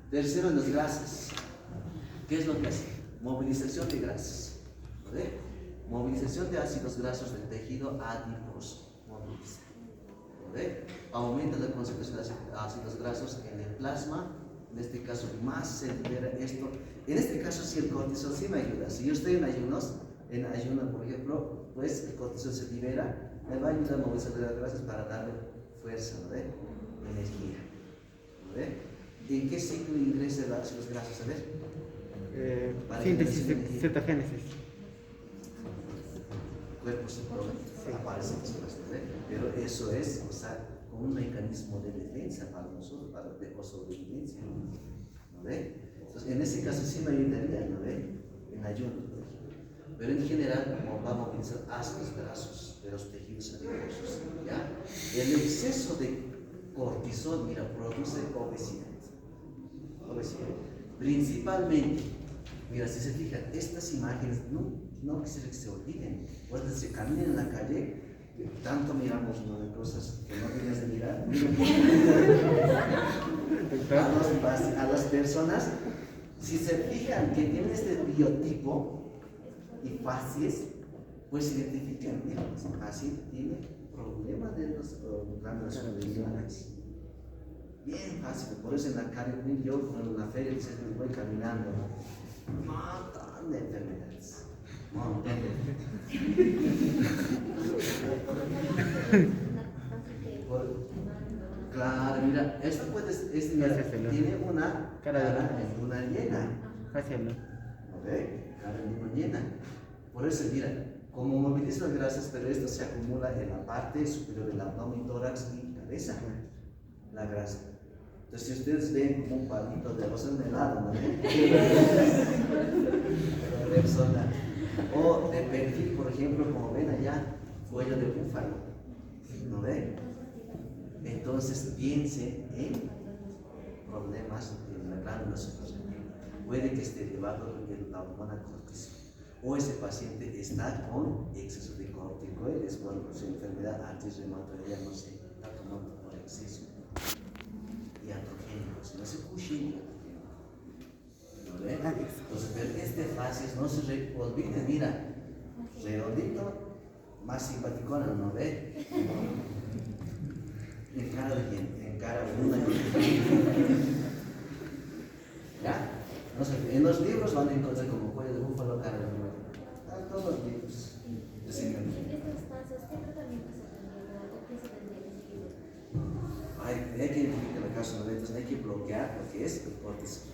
Tercero, las grasas. ¿Qué es lo que hace? Movilización de grasas. ¿Vale? Movilización de ácidos grasos del tejido adiposo. Moviliza. ¿Vale? Aumenta la concentración de ácidos grasos en el plasma. En este caso, más se libera esto. En este caso, sí, el cortisol sí me ayuda. Si yo estoy en ayuno, por ejemplo, pues el cortisol se libera, me va a ayudar a movilizar las grasas para darle fuerza, ¿no ve? Energía, ¿no ve? ¿En qué ciclo ingresa los ácidos grasos? A ver. Síntesis, cetogénesis. Cuerpo se aparece después, ¿no ve? Pero eso es, o sea, como un mecanismo de defensa para nosotros, o sobrevivencia, ¿no ve? Entonces, en ese caso sí me ayudaría, ¿no ve? En ayuno. Pero en general, como va a movilizar ácidos grasos de los tejidos adiposos, ¿ya? El exceso de cortisol, mira, produce obesidad. Principalmente, mira, si se fijan, estas imágenes no quisiera que se olviden. Cuando se camina en la calle, tanto miramos, ¿no?, de cosas que no tenías de mirar. A las personas, si se fijan que tienen este biotipo y facies, pues identifican, mira, así tiene problemas de los glándulas sudoríparas. Bien fácil, por eso en la calle, yo en la feria me voy caminando, un montón de enfermedades. Claro, mira, esto tiene una cara en luna llena. Cara en luna llena. Por eso, mira, como moviliza las grasas, pero esto se acumula en la parte superior del abdomen, tórax y cabeza, la grasa. Entonces, si ustedes ven como un palito de arroz en helado, ¿no? O de perfil, por ejemplo, como ven allá, cuello de búfalo, ¿no ven? Entonces, piensen en problemas en la glándula sudorípara. Puede que esté elevado la hormona cortisol, o ese paciente está con exceso de corticoides, por su enfermedad antes reumatoidea, no sé, está tomando por exceso. Iatrogénicos, no se Cushing, ¿no ven? Entonces, ver este facies, no se olviden, mira, redondito, más simpaticona, ¿no ve? En cara de una. ¿Ya? No sé, en los libros van a encontrar como cuello de búfalo, cara de una. Todos los libros. En estos casos, ¿qué tratamiento se tendría o qué se tendría que seguir? Hay que identificar el caso, ¿no? Entonces hay que bloquear lo que es el cortisol.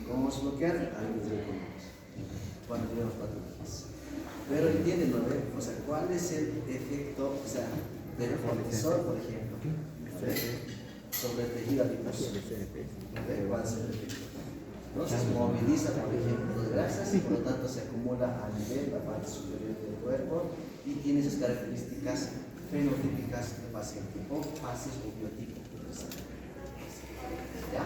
¿Cómo vamos a bloquear? Algo de recomendamos cuando llevamos 4 días. Pero entienden, ¿no? O sea, ¿cuál es el efecto, o sea, del cortisol, por ejemplo, sobre el tejido adiposo? ¿Cuál es el efecto? Entonces moviliza, por ejemplo, las grasas y por lo tanto se acumula a nivel la parte superior del cuerpo y tiene esas características fenotípicas del paciente o fases o biotipo. ¿Ya?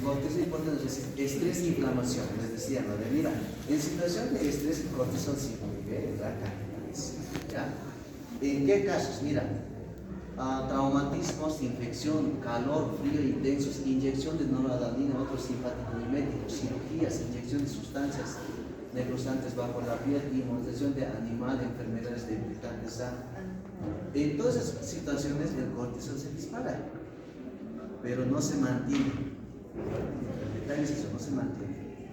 Cortisol es importante, estrés e inflamación, les decía, ¿no? Mira, en situación de estrés el cortisol sí vive la cantidad. ¿Ya? ¿En qué casos? Mira, traumatismos, infección, calor, frío intensos, inyección de noradrenalina, otros simpáticos miméticos, cirugías, inyección de sustancias necrosantes bajo la piel, inmunización de animal, enfermedades debilitantes. En todas esas situaciones el cortisol se dispara, pero no se mantiene. El detalle es eso, no se mantiene.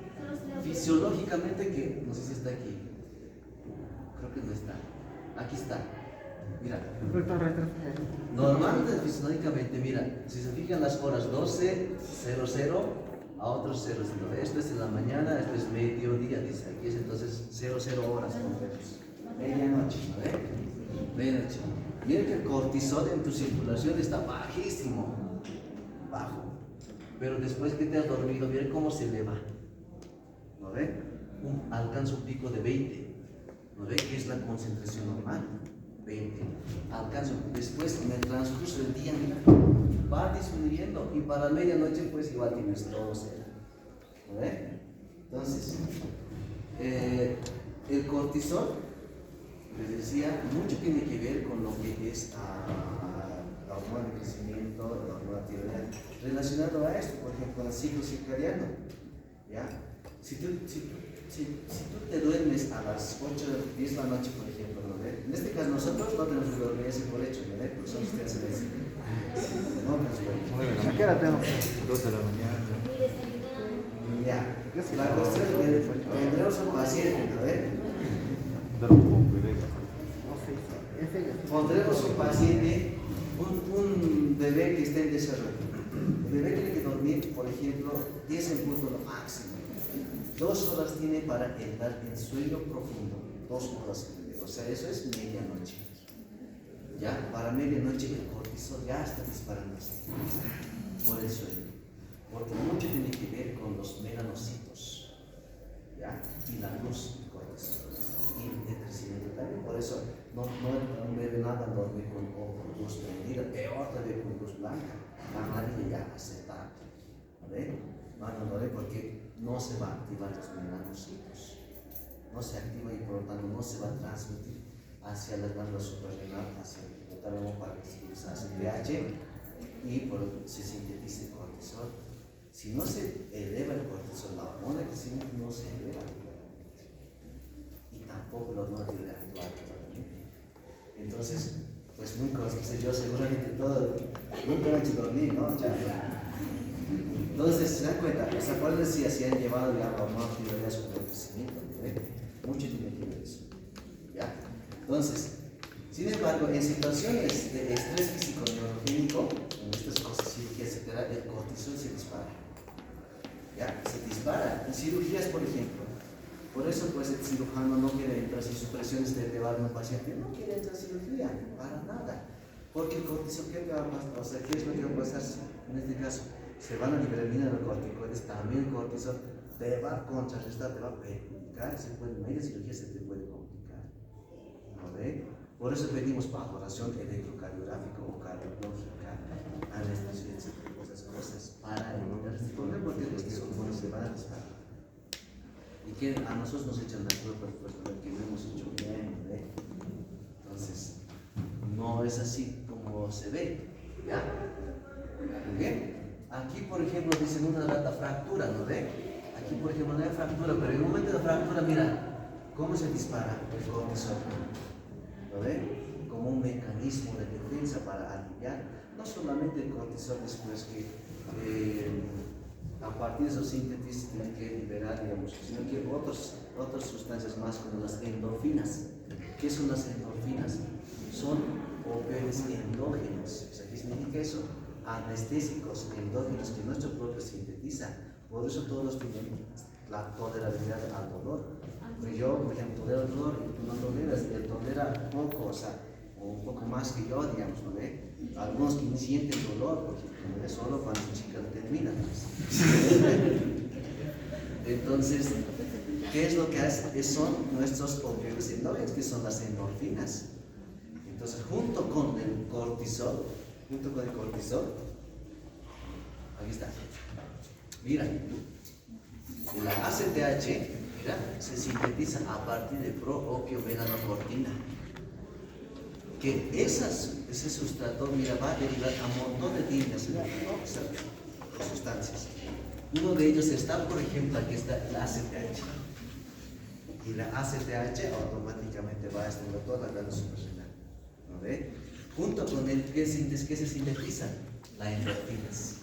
Fisiológicamente, que no sé si está aquí, creo que no está. Aquí está. Mira, normalmente fisiológicamente, mira, si se fijan las horas 12:00 a otros 00. Esto es en la mañana, esto es mediodía, dice aquí es entonces 00 horas completas. Medianoche, ¿no? Medianoche. Miren que el cortisol en tu circulación está bajísimo, bajo. Pero después que te has dormido, miren cómo se eleva. ¿No ve? Alcanza un pico de 20. ¿No ve? Que es la concentración normal. 20. Alcanza. Después, en el transcurso del día, mira, va disminuyendo. Y para medianoche, pues igual tienes todo cero. ¿No ve? Entonces, el cortisol, les decía, mucho tiene que ver con lo que es la hormona de crecimiento, la hormona tiroidea. Relacionado a esto, por ejemplo, con el ciclo circadiano, ¿ya? Si tú te duermes a las 8, 10 de la noche, por ejemplo, ¿no ve? En este caso nosotros no tenemos que dormir ese por hecho, ¿no ve? Porque son ustedes en ese. No, ¿A qué hora tengo? 2 de la mañana. ya, la cuestión es que tendremos un paciente, ¿no ve? Pondremos un paciente, un bebé que esté en desarrollo. El bebé tiene que dormir, por ejemplo, 10 en punto lo máximo. 2 horas tiene para entrar en sueño profundo. 2 horas el bebé. O sea, eso es medianoche. Ya, para medianoche el cortisol ya está disparándose por el sueño. Porque mucho tiene que ver con los melanocitos, ¿ya? Y la luz del cortisol. Y el crecimiento también. Por eso no debe nada dormir con luz prendida, peor todavía con luz blanca. La amarilla ya aceptable. ¿Ve? No dormir porque no se va a activar los melanocitos. No se activa y por lo tanto no se va a transmitir hacia la glándula suprarrenal, hacia el hipotálamo para que se hace pH y se sintetice el cortisol. Si no se eleva el cortisol, la hormona de crecimiento no se eleva y tampoco la hormona tiene que actuar totalmente. Entonces, pues nunca, yo seguramente nunca he hecho dormir, ¿no? Entonces, se dan cuenta, ¿se acuerdan si han llevado ya la hormona tiroidea a su crecimiento? Mucho tiene que ver eso. ¿Ya? Entonces, sin embargo, en situaciones de estrés físico neurogénico, en estas cosas, cirugía, etc., el cortisol se dispara. ¿Ya? Se dispara. En cirugías, por ejemplo. Por eso, pues, el cirujano no quiere entrar, si su presión está elevada en un paciente, no quiere entrar a cirugía, para nada. Porque el cortisol, ¿qué va a pasar? O sea, ¿qué es lo que va a pasar? En este caso, se van a liberar mineralocorticoides, también el cortisol te va a contrarrestar, te va a perjudicar, media cirugía se te puede complicar. ¿No ve? Por eso pedimos valoración electrocardiográfica o cardiológica, anestesia, etc. Esas cosas para evitar este problema, porque los hormonas se van a disparar. Y que a nosotros nos echan la culpa, pues, porque no hemos hecho bien, ¿no ve? Entonces, no es así como se ve, ¿ya? ¿Ok? Aquí, por ejemplo, dicen una rata fractura, ¿no ve? Aquí, por ejemplo, no hay fractura, pero en el momento de la fractura, mira, ¿cómo se dispara el cortisol? ¿Lo ve? Como un mecanismo de defensa para aliviar, no solamente el cortisol después que a partir de esos síntesis tienen que liberar, digamos, sino que otras sustancias más como las endorfinas. ¿Qué son las endorfinas? Son opioides endógenos. O sea, ¿qué significa eso? Anestésicos endógenos que nuestro propio sintetiza. Por eso todos tienen la tolerabilidad al dolor. Porque yo, por ejemplo, tolero el dolor y tú no toleras, él tolera poco, o sea, un poco más que yo, digamos, ¿no ve? Algunos que no sienten dolor, porque es solo cuando su chica termina. Entonces, ¿qué es lo que hace? Son nuestros opioides endógenos, que son las endorfinas. Entonces, junto con el cortisol, aquí está. Mira, la ACTH, mira, se sintetiza a partir de proopiomelanocortina. Que ese sustrato, mira, va a derivar a un montón de líneas, ¿no? De sustancias. Uno de ellos está, por ejemplo, aquí está la ACTH. Y la ACTH automáticamente va a estimular toda la glándula suprarrenal. ¿No ve? Junto con el que se sintetiza las endorfinas.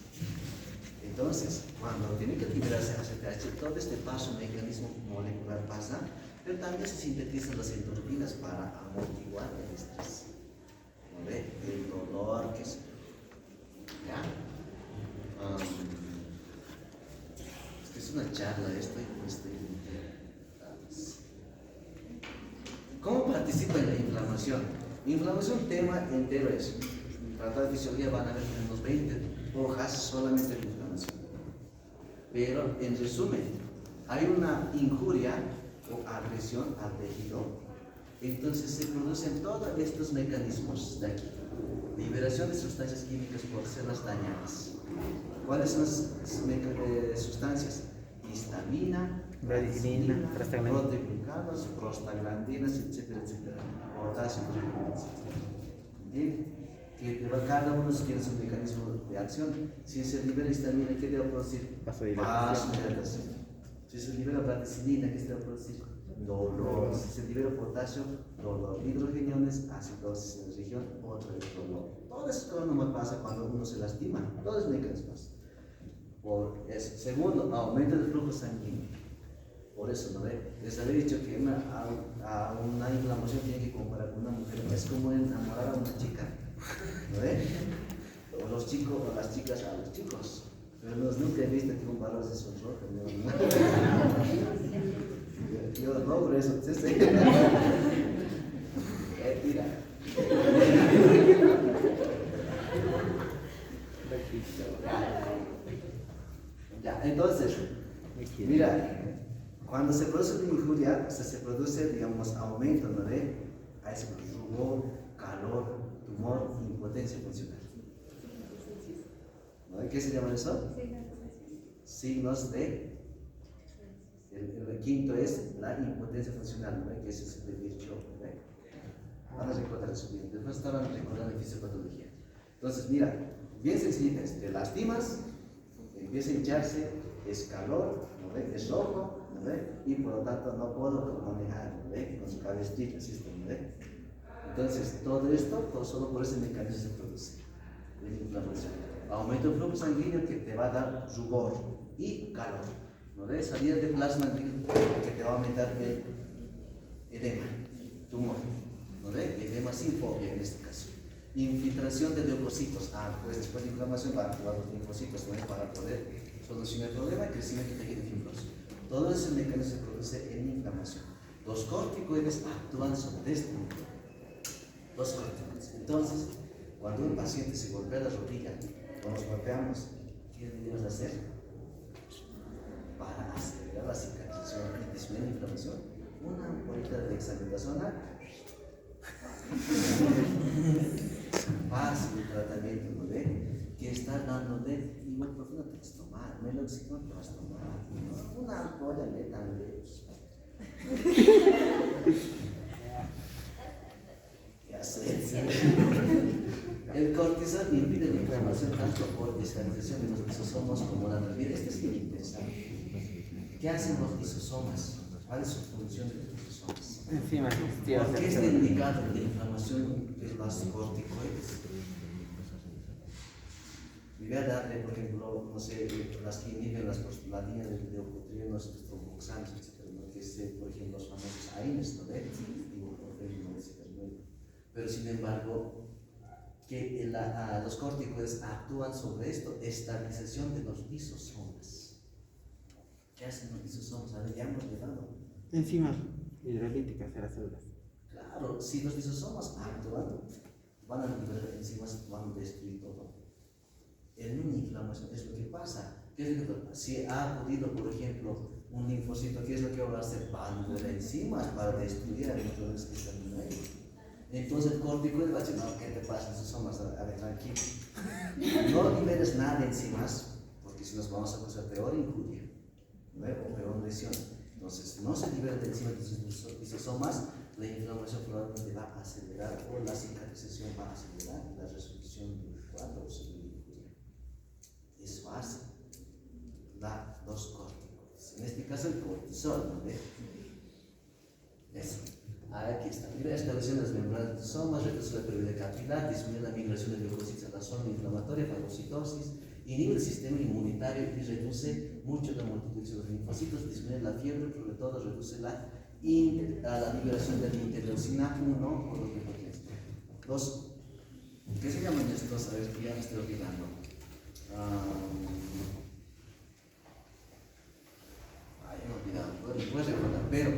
Entonces, cuando tiene que liberarse ACTH, todo este paso, mecanismo molecular pasa, pero también se sintetizan las endorfinas para amortiguar el estrés. ¿No ve? El dolor, que se... ¿Ya? Es una charla esto y no estoy... ¿Cómo participa en la inflamación? Inflamación, tema entero es. En Tratado de Fisiología van a ver unos 20 hojas solamente de inflamación. Pero, en resumen, hay una injuria o agresión al tejido, entonces se producen todos estos mecanismos de aquí. Liberación de sustancias químicas por células dañadas. ¿Cuáles son las sustancias? Histamina, bradicina, proteoglucanos, prostaglandinas, etcétera, etcétera. Potasio, etcétera. Bien. cada uno tiene su mecanismo de acción. Si se libera histamina, ¿qué debe producir? Vasodilatación. Si se libera braticilina, ¿qué se debe producir? Dolor. Si se libera potasio, dolor. Hidrogeniones, acidosis en la región, otro dolor. Todo eso no pasa cuando uno se lastima. Todos los mecanismos. Por eso. Segundo, aumento del flujo sanguíneo. Por eso, ¿no ve? Les había dicho que a una inflamación tiene que comparar con una mujer. Es como enamorar a una chica, ¿no ve? O los chicos o las chicas a los chicos. Pero nunca he visto que un varón se sonroje. Yo logro eso. Tira. Ya, entonces, mira. Cuando se produce una injuria, se produce, digamos, aumento, ¿no ve? Hay rubor, calor, tumor, impotencia funcional. ¿No ve? ¿Qué se llama eso? Signos de... El quinto es la impotencia funcional, ¿no ve? Que es el bicho, ¿no ve? Van a recordar eso bien. Después estaban recordando en fisiopatología. Entonces, mira, bien sencillita es, te lastimas, empieza a hincharse, es calor, ¿no ve? Es rojo, ¿no ve? Y por lo tanto no puedo manejar, ¿no ve? Con su cabecita, así, ¿no ve? Entonces, todo esto, solo por ese mecanismo se produce la inflamación. Aumento del flujo sanguíneo que te va a dar rubor y calor, ¿no ve? Salida de plasma que te va a aumentar el edema, tumor, ¿no ve? Edema sin fobia en este caso. Infiltración de leucocitos. Pues después de inflamación van a actuar los linfocitos, ¿no? Para poder solucionar el problema y crecimiento de tejido fibroso. Todo ese mecanismo se produce en inflamación. Los corticoides actúan sobre esto. Los corticoides. Entonces, cuando un paciente se golpea la rodilla o nos golpeamos, ¿qué deberíamos hacer? Para acelerar la cicatrización y disminuir la inflamación, una ampollita de dexametasona. Fácil el tratamiento, ¿no ve? Que está dándote, igual, ¿por qué no te vas a tomar? Meloxicam te vas a tomar. Una ampolla letal. Ya sé. El cortisol impide la inflamación tanto por estabilización de los lisosomos como la nervia. Este es muy interesante. ¿Qué hacen los lisosomas? ¿Cuál es su función de los lisosomas? Encima, ¿Por qué está indicado la inflamación de los corticoides? Me voy a darle, por ejemplo, no sé, las que inhiben la línea de leucotrienos, tromboxanos, etc., ¿no? Que es, por ejemplo, los famosos AINES, ¿no ve? Pero sin embargo, que los corticoides actúan sobre esto, estabilización de los lisosomas. ¿Qué hacen los lisosomas? A ver, ya hemos llegado. Enzimas hidrolíticas de las células. Claro, si los lisosomas actúan, van a liberar enzimas, van a destruir todo. En una inflamación es lo que pasa. ¿Qué es lo que pasa? Si ha acudido, por ejemplo, un linfocito, ¿qué es lo que va a hacer? Va a liberar enzimas para destruir a los microorganismos que están en ahí. Entonces el corticoide va a decir, no, ¿qué te pasa? Lisosomas, a ver, tranquilo. No liberes nada de enzimas, porque si nos vamos a causar peor injuria, ¿no? O peor lesión. Entonces, no se libera de enzimas de los lisosomas, la inflamación probablemente va a acelerar o la cicatrización va a acelerar la resolución del cuadro o según la injuria. Eso hace los corticoides. En este caso, el cortisol, ¿no ve? Eso. Aquí está. Mira, estableciendo las membranas de lisosomas, reduce la pérdida capilar, disminuye la migración de leucocitos a la zona inflamatoria, fagocitosis, inhibe el sistema inmunitario y reduce mucho la multiplicación de los linfocitos, disminuye la fiebre, sobre todo reduce la liberación de la interleucina 1 o los linfocitos. ¿Qué se llaman estos? A ver, que ya me estoy olvidando. Me he olvidado, puedes recordar, pero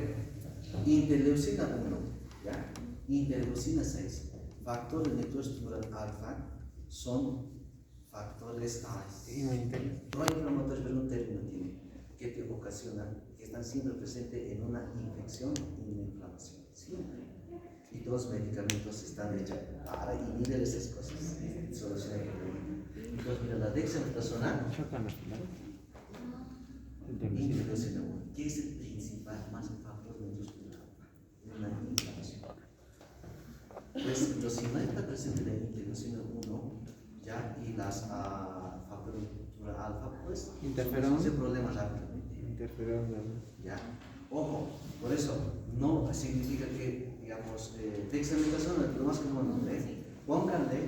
interleucina 1, ¿ya? Interleucina 6, factor de necroestructural alfa son factores proinflamatorios, pero un término tiene, que te ocasionan, que están siempre presentes en una infección y una inflamación, siempre. Y todos los medicamentos están hechos para inhibir esas cosas, solucionar el problema. Entonces, mira, la dexametasona, interleucina 1, que es el principal, más el factor de necroestructural alfa, en una inflamación. Pues, si no está presente la interleucina 1, las factor alfa, pues Interferón. ese problema rápidamente. Interferón, Ya. Ojo, por eso no significa que, digamos, dexametasona, lo más común, pónganle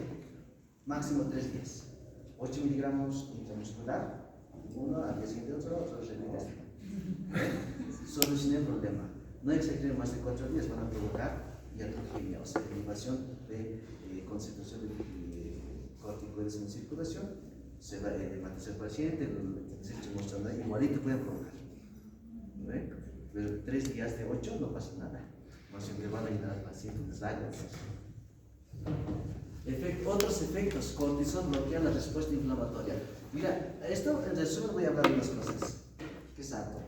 máximo 3 días. 8 miligramos intramuscular, uno al día siguiente otro repite. Solucioné el problema. No exageren más de 4 días, van a provocar iatrogenia, o sea, elevación de concentración de corticoides en circulación. Se va a hematizar el paciente, se está mostrando ahí, igualito pueden provocar. Pero 3 días de 8 no pasa nada. No siempre van a ayudar al paciente un desagüe. Otros efectos, cortisol bloquea la respuesta inflamatoria. Mira, esto en resumen voy a hablar de unas cosas. ¿Qué es alto?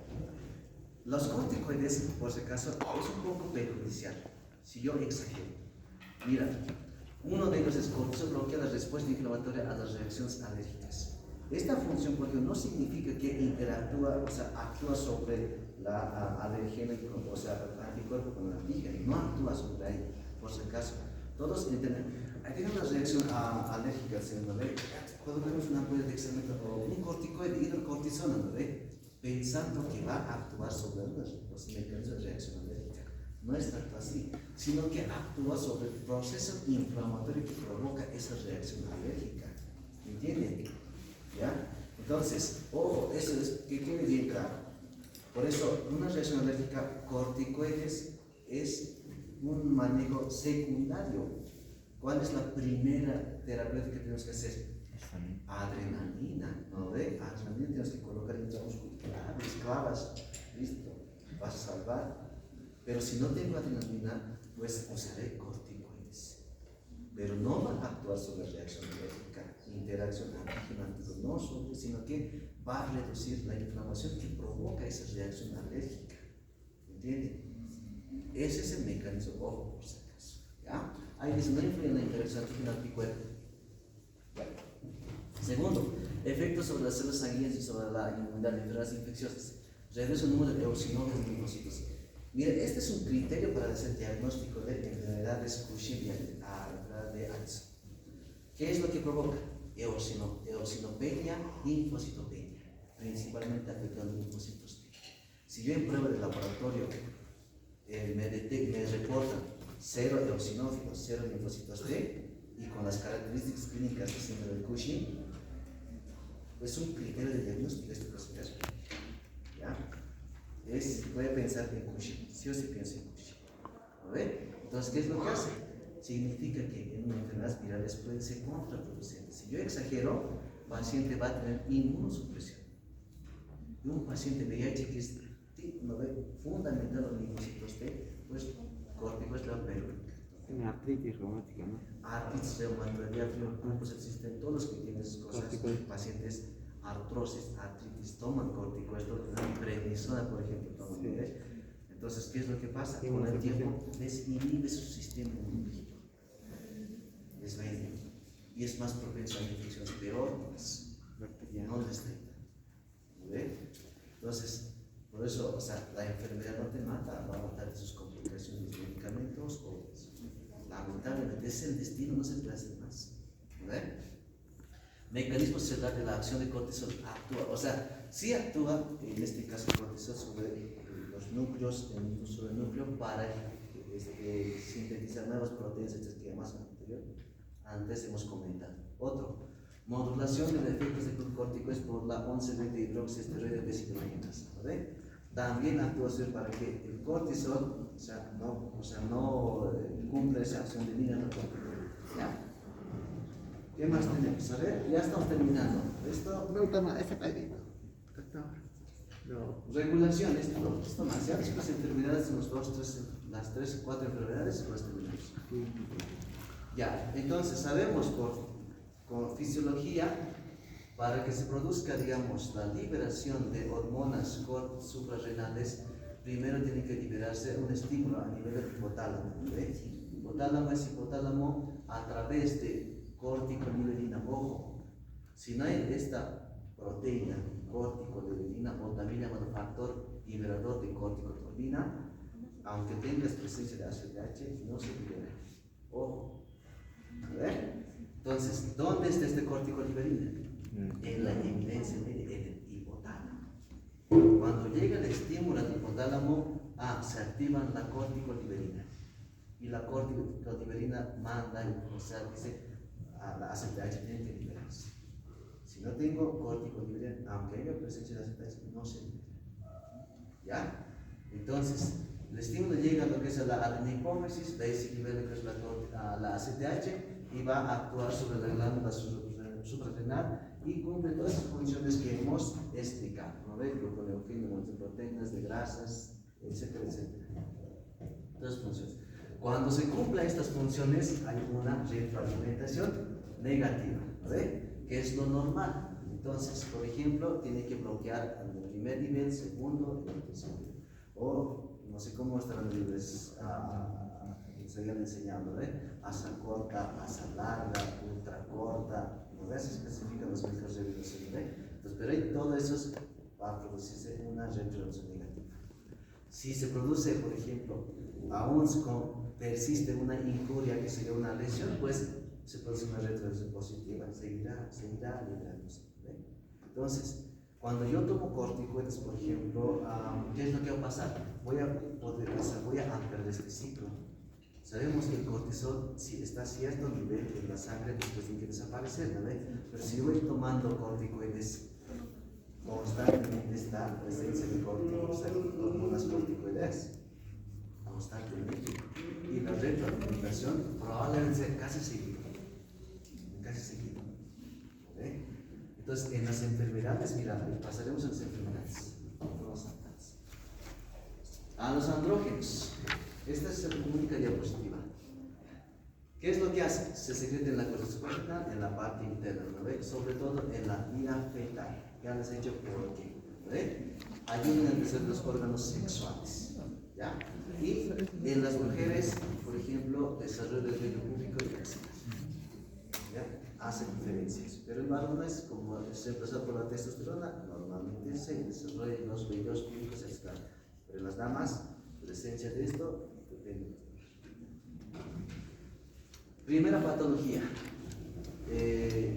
Los corticoides, por si acaso, es un poco perjudicial. Si yo exagero. Mira, uno de ellos es cortisol bloquea la respuesta inflamatoria a las reacciones alérgicas. Esta función, porque no significa que interactúa, o sea, actúa sobre la alergena, o sea, el anticuerpo con el antígeno, no actúa sobre ahí, por si acaso. Todos entienden. Tiene una reacción alérgica, ¿no ve? Cuando vemos una ampolla de dexametasona o un corticoide, hidrocortisona, ¿no ve? Pensando que va a actuar sobre los mecanismos de reacción alérgica. No es tanto así, sino que actúa sobre el proceso inflamatorio que provoca esa reacción alérgica. ¿Entienden? ¿Ya? Entonces, ojo, eso es que quede bien claro. Por eso, una reacción alérgica, corticoides es un manejo secundario. ¿Cuál es la primera terapia que tenemos que hacer? Adrenalina, ¿no ve? Adrenalina tienes que colocar intramusculares, clavas, listo, vas a salvar. Pero si no tengo adrenalina, pues usaré corticoides. Pero no va a actuar sobre reacción alérgica, interacción antígeno-antígeno, no sobre, sino que va a reducir la inflamación que provoca esa reacción alérgica. ¿Entienden? Ese es el mecanismo, ojo, por si acaso. ¿Ya? Ahí dice, no influye en la interacción antígeno-anticuerpo. Bueno. Segundo, efectos sobre las células sanguíneas y sobre la inmunidad de enfermedades infecciosas. Reduce el número de eosinógenos y linfocitos. Mire, este es un criterio para hacer diagnóstico de enfermedades Cushing y la enfermedad de Addison. ¿Qué es lo que provoca? Eosinopenia, linfocitopenia, principalmente afectando linfocitos T. Si yo en prueba de laboratorio me reportan 0 eosinófilos, 0 linfocitos T, y con las características clínicas de síndrome de Cushing, es un criterio de diagnóstico de este proceso. ¿Ya? Voy a pensar en Cushing, sí o sí pienso en Cushing. ¿No ve? Entonces, ¿qué es lo que hace? Significa que en enfermedades virales puede ser contraproducente. Si yo exagero, el paciente va a tener inmunosupresión. Y un paciente VIH que es ¿no ve? Fundamental los linfocitos T, pues corticoides le va a perjudicar. Tiene artritis reumática, ¿no? Artritis reumatoide, lupus, existen todos los que tienen esas cosas. Pacientes artrosis, artritis, toman corticoides, prednisona, por ejemplo, toman. Sí. Entonces, ¿qué es lo que pasa? Sí, con el tiempo desinhibe su sistema inmunológico. Les va a inhibir. Y es más propenso a infecciones peores. No les detectan. Entonces, por eso, o sea, la enfermedad no te mata, va a matar de sus complicaciones de medicamentos o lamentablemente es el destino, no se puede hacer más. Mecanismo celular de la acción de cortisol actúa, o sea, sí actúa, en este caso cortisol, sobre los núcleos, sobre el núcleo para sintetizar nuevas proteínas, que más antes hemos comentado. Otro, modulación de los efectos de corticoides por la 11-beta hidroxiesteroide deshidrogenasa. También actúa para que el cortisol, no cumpla esa acción de línea de corticoide. ¿Ya? ¿Qué más tenemos? A ver, ya estamos terminando. Esto. No, toma, ese pedito. No. Regulación, esto más. Ya después de enfermedades, las 3 o 4 enfermedades, las terminamos. Ya, entonces sabemos con fisiología, para que se produzca, digamos, la liberación de hormonas suprarrenales, primero tiene que liberarse un estímulo a nivel del hipotálamo. Hipotálamo es hipotálamo a través de corticoliberina. Ojo, si no hay esta proteína, corticoliberina, o también llamado factor liberador de corticotrombina, aunque tengas presencia de ACTH, no se libera. Ojo. A ver. Entonces, ¿dónde está este corticoliberina? En la eminencia media, en el hipotálamo. Cuando llega el estímulo al hipotálamo, se activa la corticoliberina. Y la corticoliberina manda, o sea, dice, a la ACTH tiene que liberarse. Si no tengo corticoliberina, aunque haya presencia de ACTH, no se libera. ¿Ya? Entonces, el estímulo llega a lo que es a la hipófisis, de ahí se libera lo que es la ACTH y va a actuar sobre la glándula suprarrenal y cumple todas esas funciones que hemos explicado, ¿no ve? Gluconeogenes, multiproteínas, de grasas, etcétera, etcétera. Todas funciones. Cuando se cumplan estas funciones, hay una retroalimentación negativa, ¿no ve? Que es lo normal. Entonces, por ejemplo, tiene que bloquear al primer nivel, segundo y tercer nivel. O no sé cómo estarán libres se habían enseñado, asa corta, asa larga, ultra corta, ¿no ves? Se especifican los métodos de regulación, Entonces, pero ahí todo eso va a producirse una retroalimentación negativa. Si se produce, por ejemplo, aún persiste una injuria que sería una lesión, pues se produce una retroalimentación positiva, seguirá liberándose. Entonces, cuando yo tomo corticoides, por ejemplo, ¿qué es lo que va a pasar? Voy a ampliar este ciclo. Sabemos que el cortisol, si está a cierto nivel en la sangre, después tiene que desaparecer, ¿no? Pero si yo voy tomando corticoides, constantemente está la presencia de hormonas corticoides, constantemente. Y la retroalimentación probablemente sea casi seguido. Entonces, en las enfermedades, mira, pasaremos a las enfermedades. A los andrógenos. Esta es la única diapositiva. ¿Qué es lo que hace? Se secreta en la corteza suprarrenal, en la parte interna, ¿no? Sobre todo en la vía fetal. ¿Qué han hecho? ¿Por qué? Ayudan a crecer los órganos sexuales. ¿Ya? Y en las mujeres, por ejemplo, desarrollo del vello púbico y axilar. Hace diferencias, pero el varón no es como es reemplazado por la testosterona, normalmente se desarrollan los vellos púbicos externos, pero las damas, presencia de esto, depende. Primera patología,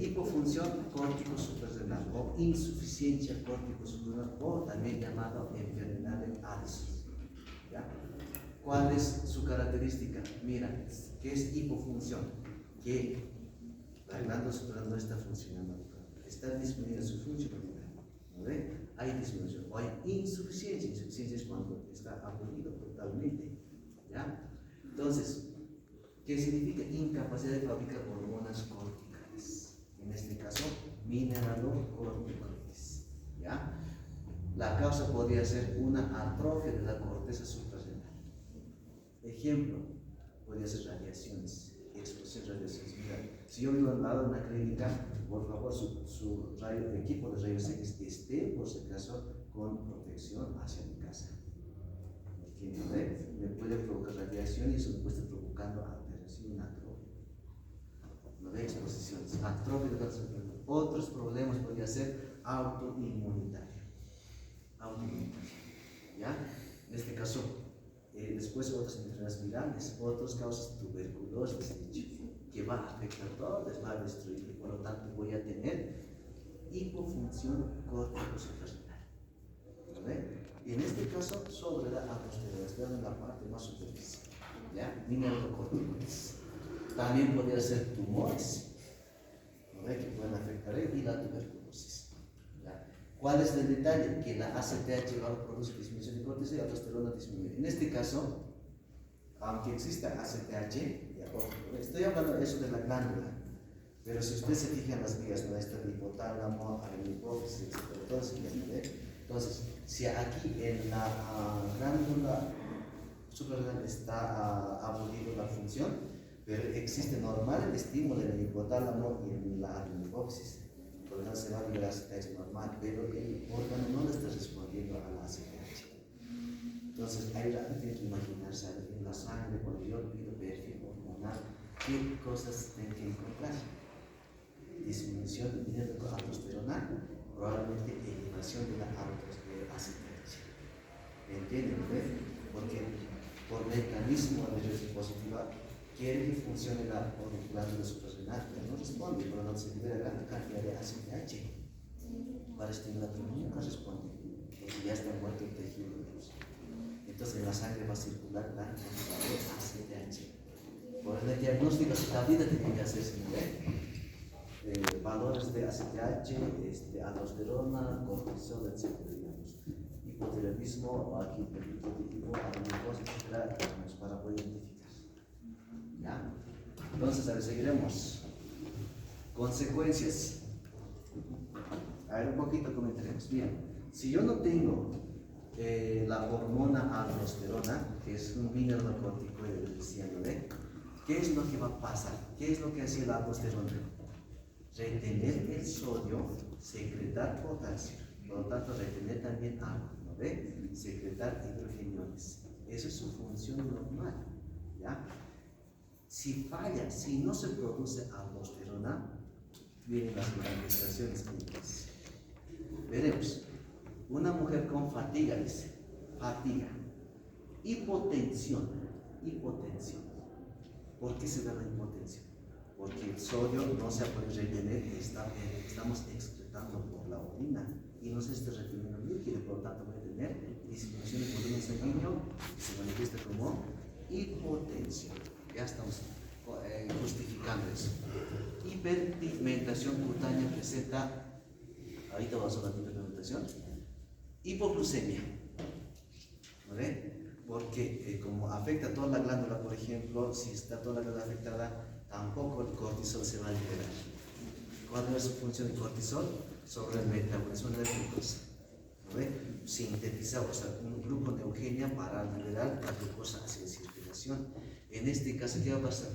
hipofunción córtico-suprarrenal o insuficiencia córtico-suprarrenal o también llamado enfermedad de Addison. ¿Ya? ¿Cuál es su característica? Mira, ¿qué es hipofunción? Que la glándula suprarrenal no está funcionando, está disminuyendo su funcionalidad, ¿no ve? Hay disminución o hay insuficiencia. Insuficiencia es cuando está abolido totalmente, ¿ya? Entonces, ¿qué significa? Incapacidad de fabricar hormonas corticales, en este caso mineralocorticoides, ¿ya? La causa podría ser una atrofia de la corteza suprarrenal. Ejemplo, podría ser radiaciones, exposición a radiaciones. Mira, si yo vivo al lado de una clínica, por favor, su equipo de rayos X esté, por si acaso, con protección hacia mi casa. Porque me puede provocar radiación y eso me puede estar provocando alteración, atrofia. No ve exposiciones, atrofia de la suprarrenal. Otros problemas podría ser autoinmunitario. ¿Ya? En este caso, después otras enfermedades virales, otras causas tuberculosis, que va a afectar todo, les va a destruir, y por lo tanto voy a tener hipofunción córtico-suprarrenal. Y en este caso, sobre la aterosclerosis, vean en la parte más superficial, ¿ya? Mineralocorticoides. También podría ser tumores, ¿no? Que pueden afectar y la tuberculosis. ¿Ya? ¿Cuál es el detalle? Que la ACTH va a producir disminución de cortisol y la testosterona disminuye. En este caso, aunque exista ACTH, estoy hablando de eso de la glándula, pero si usted se fija en las vías, ¿no? Está el hipotálamo, la hipófisis, etc. Todo se entiende. Entonces, si aquí en la glándula suprarrenal está abolido la función, pero existe normal el estímulo en el hipotálamo y en la hipófisis, por lo tanto se va a liberar ACTH normal, pero el órgano no le está respondiendo a la ACTH. Entonces, ahí la gente tiene que imaginarse en la sangre, cuando yo pido perfil hormonal, ¿qué cosas tengo que encontrar? Disminución del nivel de aldosterona, probablemente eliminación de la ACTH. ¿Me entienden? Porque por mecanismo de reacción positiva quiere que funcione la glándula suprarrenal, pero no responde, por lo tanto se libera gran cantidad de ACTH para estimular, pero nunca responde, porque ya está muerto el tejido incluso. Entonces en la sangre va a circular gran cantidad de ACTH. Por el diagnóstico tablita tiene que hacerse, valores de ACTH, aldosterona, cortisol, etc. Hipotiroidismo, aquí hipotiroidismo, glucosa, etc. para poder identificar. ¿Ya? Entonces, a ver, seguiremos. Consecuencias. A ver, un poquito comentaremos. Bien, si yo no tengo la hormona aldosterona, que es un mineralocorticoide, decían, ¿no? ¿Qué es lo que va a pasar? ¿Qué es lo que hace la aldosterona? Retener el sodio, secretar potasio, por lo tanto retener también agua, ¿no ve? Secretar hidrogeniones. Esa es su función normal, ¿ya? Si falla, si no se produce aldosterona, vienen las manifestaciones clínicas. Veremos, una mujer con fatiga, dice, fatiga, hipotensión. ¿Por qué se da la hipotensión? Porque el sodio no se puede retener, estamos excretando por la orina y no se está reteniendo líquido, por lo tanto puede tener disminución de volumen sanguíneo y se manifiesta como hipotensión. Ya estamos justificando eso. Hiperpigmentación cutánea presenta, ahorita vamos a hablar de hiperpigmentación, hipoglucemia, ¿vale? Porque como afecta toda la glándula, por ejemplo, si está toda la glándula afectada, tampoco el cortisol se va a liberar. ¿Cuál es su función del cortisol? Sobre el metabolismo de la glucosa, ¿vale? Sintetizar, o sea, un gluconeogenia para liberar la glucosa hacia la circulación. En este caso, ¿qué va a pasar?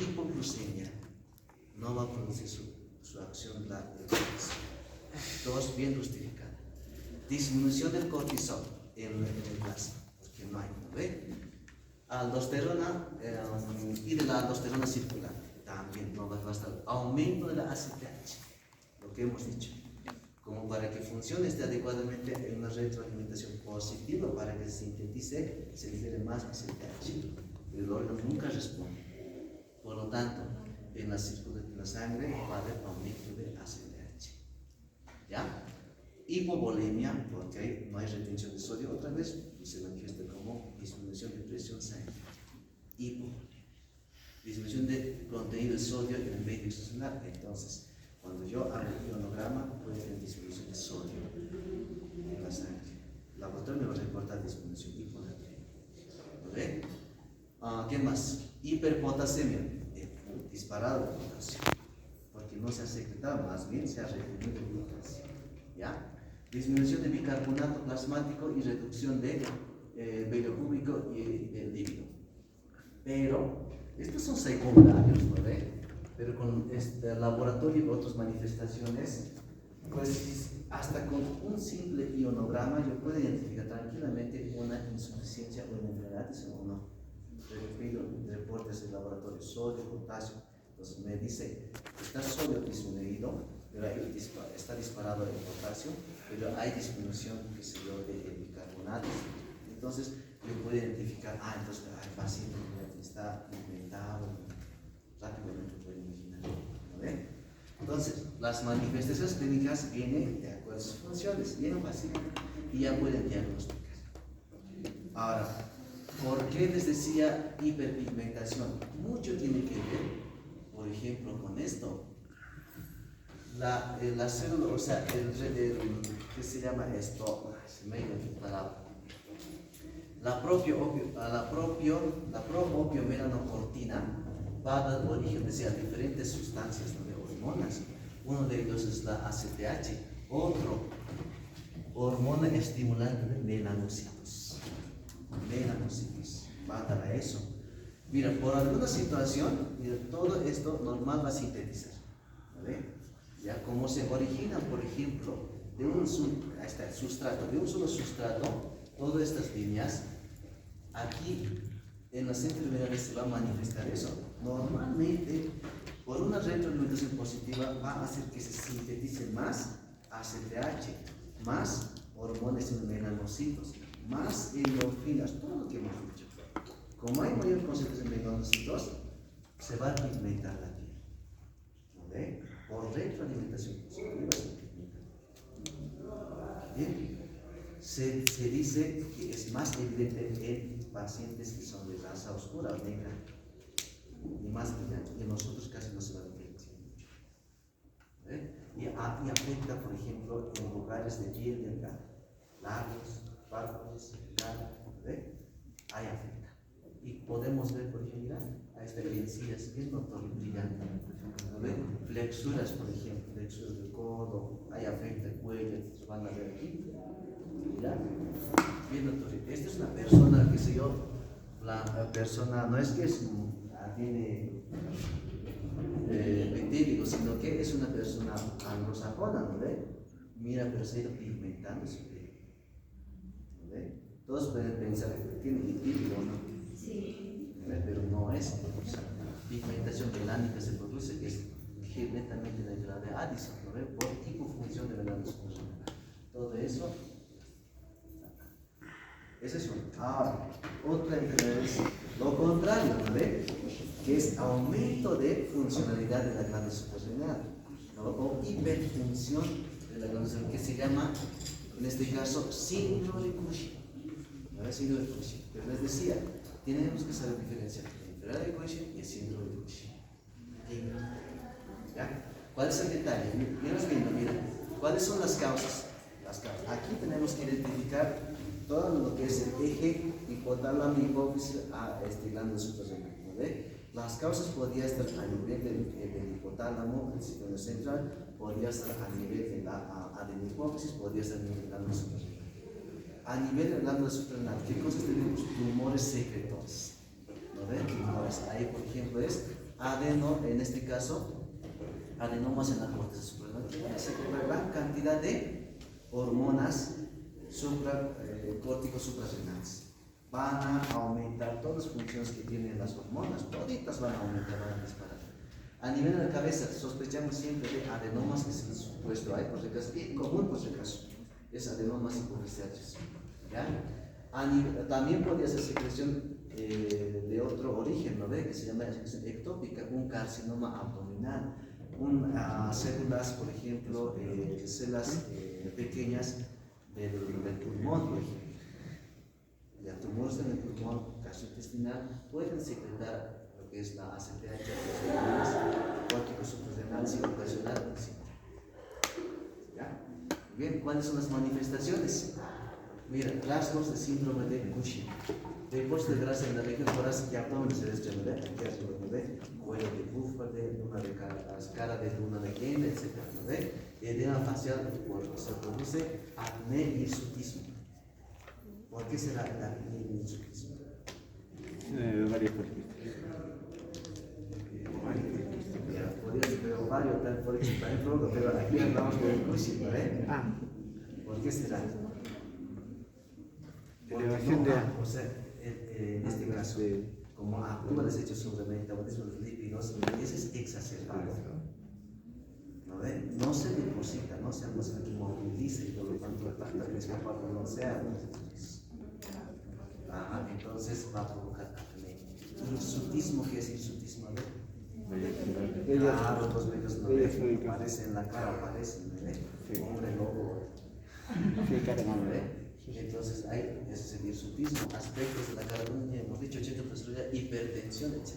Hipoglucemia. No va a producir su acción la glucosa. Dos, bien justificada. Disminución del cortisol en el plasma, porque no hay, ¿no ve? Aldosterona y de la aldosterona circular, también no va a estar. Aumento de la ACTH, lo que hemos dicho. Como para que funcione adecuadamente en una retroalimentación positiva, para que se sintetice, se libere más ACTH. El órgano nunca responde. Por lo tanto, en la sangre va a haber aumento de ACTH. ¿Ya? Hipovolemia, porque no hay retención de sodio, otra vez se manifiesta como disminución de presión sanguínea. Hipovolemia. Disminución de contenido de sodio en el medio extracelular. Entonces, cuando yo hago el ionograma, puede haber disminución de sodio en la sangre. El laboratorio me va a reportar disminución hiponatremia. ¿Lo ve? ¿Qué más? Hiperpotasemia, disparado de potasio, porque no se ha secretado, más bien se ha retenido el potasio. ¿Ya? Disminución de bicarbonato plasmático y reducción de vello púbico y del líquido. Pero estos son secundarios, ¿no ve? Pero con este laboratorio y otras manifestaciones, pues hasta con un simple ionograma yo puedo identificar tranquilamente una insuficiencia o una enfermedad o no. Pido reportes del laboratorio, sodio, potasio. Entonces me dice, está sodio disminuido, pero ahí está disparado el potasio, pero hay disminución, que se dio, de bicarbonatos. Entonces yo puedo identificar, entonces el paciente está inventado, rápidamente puedo imaginar, ¿no ve? Entonces, las manifestaciones clínicas vienen de acuerdo a sus funciones, vienen fácil y ya pueden diagnosticar. Ahora, ¿por qué les decía hiperpigmentación? Mucho tiene que ver, por ejemplo, con esto. La célula, o sea, ¿qué se llama esto? Se me ha ido la palabra. La proopiomelanocortina va a dar origen a diferentes sustancias, ¿no? De hormonas. Uno de ellos es la ACTH, otro, hormona estimulante de melanocitos. Melanocitos, va a dar a eso. Mira, por alguna situación, mira, todo esto normal va a sintetizar, ¿vale? Ya como se origina, por ejemplo, de un sustrato, de un solo sustrato, todas estas líneas, aquí en las enfermedades se va a manifestar eso. Normalmente, por una retroalimentación positiva, va a hacer que se sintetice más ACTH, más hormonas en melanocitos, más endorfinas, todo lo que hemos dicho. Como hay mayor concentración de melanocitos, se va a pigmentar la piel. ¿No ve? Por retroalimentación positiva se pigmenta. Bien. Se dice que es más evidente en pacientes que son de raza oscura o negra y más brillante. Y en nosotros casi no se va a diferenciar mucho. ¿Ve? Y afecta, por ejemplo, en lugares de piel delgada, labios, párpados, cara, ¿ve? Ahí afecta. Y podemos ver, por ejemplo, mira, a esta encías bien notorio, brillante. ¿Ve? Flexuras, por ejemplo, flexuras del codo, ahí afecta el cuello, se van a ver aquí. Mira, bien notorio. Esta es una persona, qué sé yo, la persona no es que tiene etílico, sino que es una persona anglosajona, ¿no ve? Mira, pero se ha ido pigmentando su piel. ¿No ve? Todos pueden pensar que tiene etílico, ¿no? Sí. Pero no es. Pigmentación melánica se produce, que es netamente la entrada de Addison, ¿no ve? Por hipofunción de la glándula suprarrenal. Todo eso. Esa es una. Ahora, otra enfermedad es lo contrario, ¿no ve? Que es aumento de funcionalidad de la glándula suprarrenal, ¿no? O hiperfunción de la glándula suprarrenal, que se llama, en este caso, síndrome de Cushing. ¿No ve? Síndrome de Cushing. Pero les decía, tenemos que saber diferenciar entre la enfermedad de Cushing y el síndrome de Cushing. ¿Ya? ¿Cuál es el detalle? Mira, ¿cuáles son las causas? Aquí tenemos que identificar todo lo que es el eje hipotálamo hipófisis a glándula suprarrenal, ¿no ve? Las causas podrían estar a nivel del hipotálamo, el sistema central, podría estar a nivel de la adenopófisis, podría estar a nivel de la glándula suprarrenal. A nivel de la glándula suprarrenal, ¿qué cosas tenemos? Tumores secretores, ¿no ve? Tumores. Ahí, por ejemplo, es en este caso, adenomas en la corteza suprarrenal, que secreta gran cantidad de hormonas córticos suprarrenales. Van a aumentar todas las funciones que tienen las hormonas, toditas van a aumentar, van a disparar. A nivel de la cabeza, sospechamos siempre de adenomas, que es el supuesto hay por si acaso, y común por si acaso, es adenomas hipoficiales. También podría ser secreción de otro origen, ¿no ve? Que se llama ectópica, un carcinoma abdominal, células, por ejemplo, células pequeñas del pulmón, por ejemplo. Ya, tumores en el pulmón gastrointestinal pueden secretar lo que es la ACTH, los córticos suprarrenales y ocasionar el síndrome. ¿Ya? Bien, ¿cuáles son las manifestaciones? Mira, rasgos de síndrome de Cushing. Depósito de grasa en la región torácica y abdomen se describe, aquí arriba, ¿no ve? Cuello de búfalo, luna de cara de luna de Kenda, etc. ¿No ve? Edema facial, se produce acné y hirsutismo. ¿Por qué será el acné y el hirsutismo? Varias políticas. Pero varios, tal por ejemplo, pero aquí hablamos de Cushing, ¿no ve? ¿Por qué será? Elevación de... O sea, en este caso, como actúa desecho sobre el metabolismo de los lípidos, ese es exacerbado. ¿No ve? No se deposita, no se moviliza y por lo tanto la tanta que escapa no sea. Entonces va a provocar acné. Hirsutismo, ¿qué es hirsutismo? Claro, los medios no ven, aparece en la cara, aparece, ¿no ve? Hombre lobo. ¿No ve? Entonces hay ese hirsutismo, aspectos de la cara, hemos dicho 80% hipertensión, etc.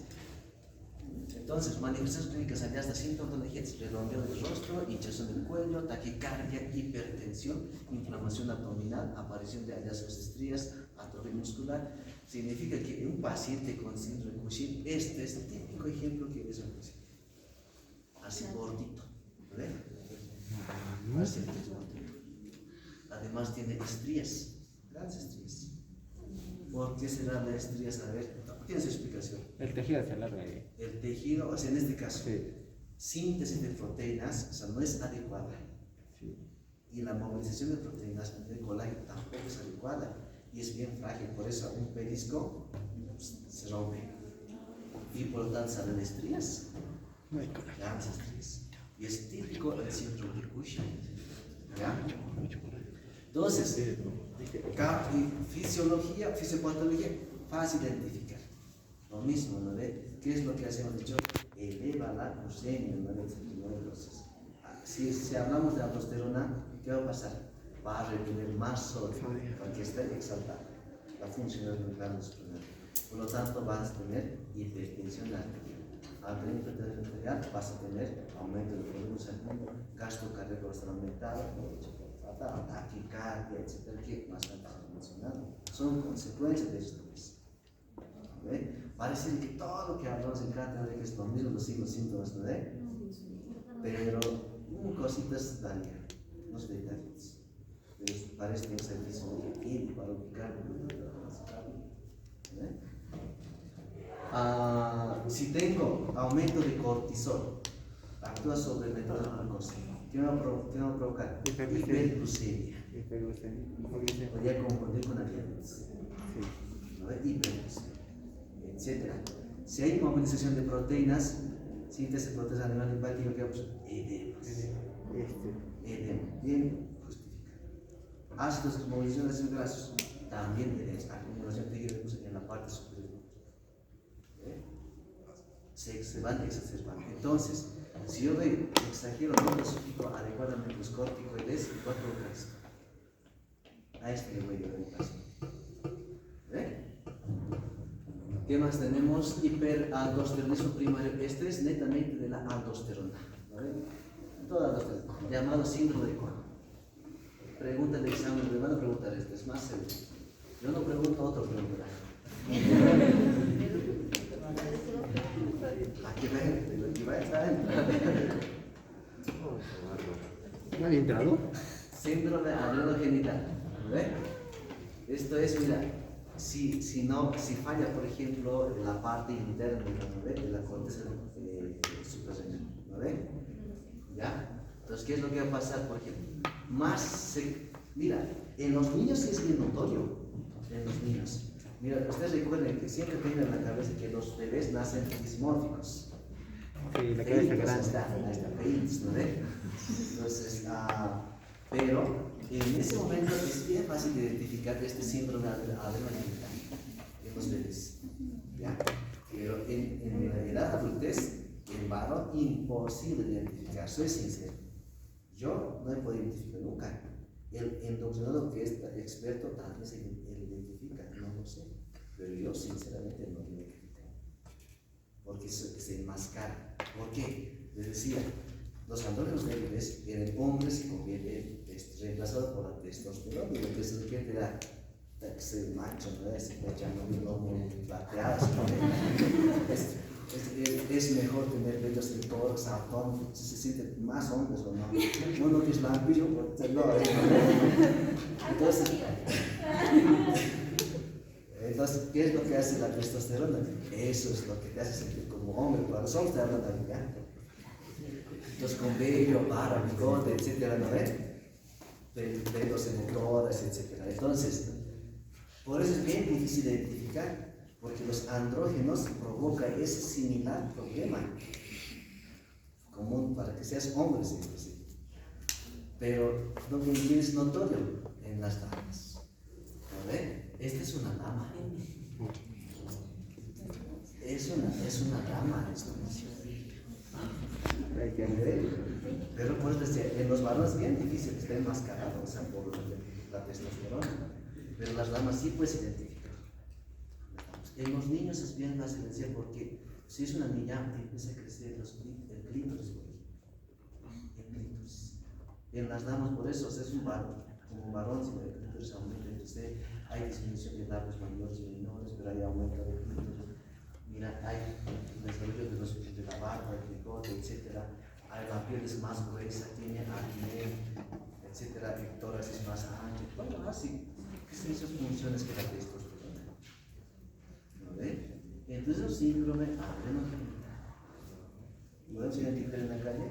Entonces, manifestaciones clínicas allá hasta síntomas de redondeo del rostro, hinchazón del cuello, taquicardia, hipertensión, inflamación abdominal, aparición de hallazgos de estrías, atrofia muscular. Significa que un paciente con síndrome de Cushing, este es el típico ejemplo que es un paciente. Así gordito, ¿ven? Paciente gordito. Además tiene estrías, grandes estrías. ¿Por qué será las estrías? A ver, tiene su explicación. El tejido se alarga ahí. El tejido, o sea, en este caso, Sí. síntesis de proteínas, o sea, no es adecuada. Sí. Y la movilización de proteínas del colágeno tampoco es adecuada. Y es bien frágil, por eso un perisco se rompe. Y por lo tanto salen estrías. Grandes estrías. Y es típico el síndrome de Cushing. ¿Ya? Entonces, fisiología, fisiopatología, fácil de identificar. Lo mismo, ¿no ve? ¿qué es lo que hacemos dicho? Eleva la glucemia, ¿no? Entonces, si hablamos de aldosterona, ¿qué va a pasar? Va a retener más sodio porque está exaltada la función de los glandos suprarrenales. Por lo tanto, vas a tener hipertensión arterial. Al tener hipertensión arterial, vas a tener aumento del volumen sanguíneo, gasto cardíaco va a estar aumentado, taquicardia, etcétera, que más antes he mencionado. Son consecuencias de estrés. Parece que todo lo que hablamos en cada de que es lo mismo, los síntomas, ¿no? Pero cositas varían, unos detalles. Pero parece que es el mismo que para ubicar si tengo aumento de cortisol, actúa sobre el método glucosa. ¿Qué me va a provocar? Hiperglucemia. Podría confundir con la diabetes. ¿No? Hiperglucemia, etc. Si hay movilización de proteínas, síntesis de proteínas animales hepáticas, ¿qué va a pasar? Edemas. Edema, bien justificado. Ácidos, movilización de ácidos grasos, también edemas. Acumulación de hidróxido en la parte superior. Se van exacerbando. Entonces, si yo doy exagero, no clasifico adecuadamente los corticoides, va a provocar esto. A este le voy a dar un caso. ¿Qué más tenemos? Hiperaldosteronismo primario. Este es netamente de la aldosterona. Toda aldosterona. Llamado síndrome de Cohen. Pregunta de examen, me van a preguntar esto, es más seguro. Yo no pregunto, otro preguntará. Aquí va a entrar. ¿No había entrado? Síndrome adrenogenital. Esto es, mira, si falla, por ejemplo, la parte interna de la corteza suprarrenal, ¿no ve? ¿Ya? Entonces, ¿qué es lo que va a pasar? Por ejemplo, mira, en los niños sí es bien notorio, en los niños. Mira, ustedes recuerden que siempre tienen en la cabeza que los bebés nacen dismórficos. Sí, la cabeza grande. Ahí está, peitos, ¿no ve? Entonces, pero en ese momento es bien fácil de identificar este síndrome adrenogenital en los bebés. ¿Ya? Pero en la edad adultez, en varón, imposible de identificar. Soy sincero. Yo no he podido identificar nunca. El endocrinólogo que es experto tal vez él identifica, no lo sé. Pero yo sinceramente no lo identifico. Porque se enmascara. ¿Por qué? Les decía, los andrógenos de bebés en hombres se convierten reemplazados por la testosterona. Y la testosterona te da ese macho, ¿no? Ese pechano, lomo plateado. Es mejor tener bellos en tórax, abdomen, se sienten más hombres o no. Uno que es lampillo, no. Entonces, ¿qué es lo que hace la testosterona? Eso es lo que te hace sentir como hombre. Para los hombres te hablan también, ¿ya? Entonces, con vello, barba, bigote, etcétera, ¿no ves? Pelos en el tórax, etcétera. Entonces, por eso es bien difícil de identificar. Porque los andrógenos provocan ese similar problema común para que seas hombre, sí. Pero lo que es notorio en las damas. Esta es una dama. Es una dama esto. Pero por eso decía, en los varones es bien difícil que estén enmascarados, o sea, por la testosterona. Pero las damas sí puedes identificar. En los niños es bien fácil decir porque si es una niña empieza a crecer el clítoris, en las damas por eso es un varón, como varón si el clítoris aumenta, entonces hay disminución de labios mayores y menores, pero hay aumento de clítoris. Mira, hay desarrollo de la barba, el bigote, etcétera. La piel es más gruesa, tiene acné, etcétera, el tórax es más ancho. Bueno, así, son esas funciones que la testosterona. Entonces, un síndrome adrenogenital. ¿Podemos identificar en la calle?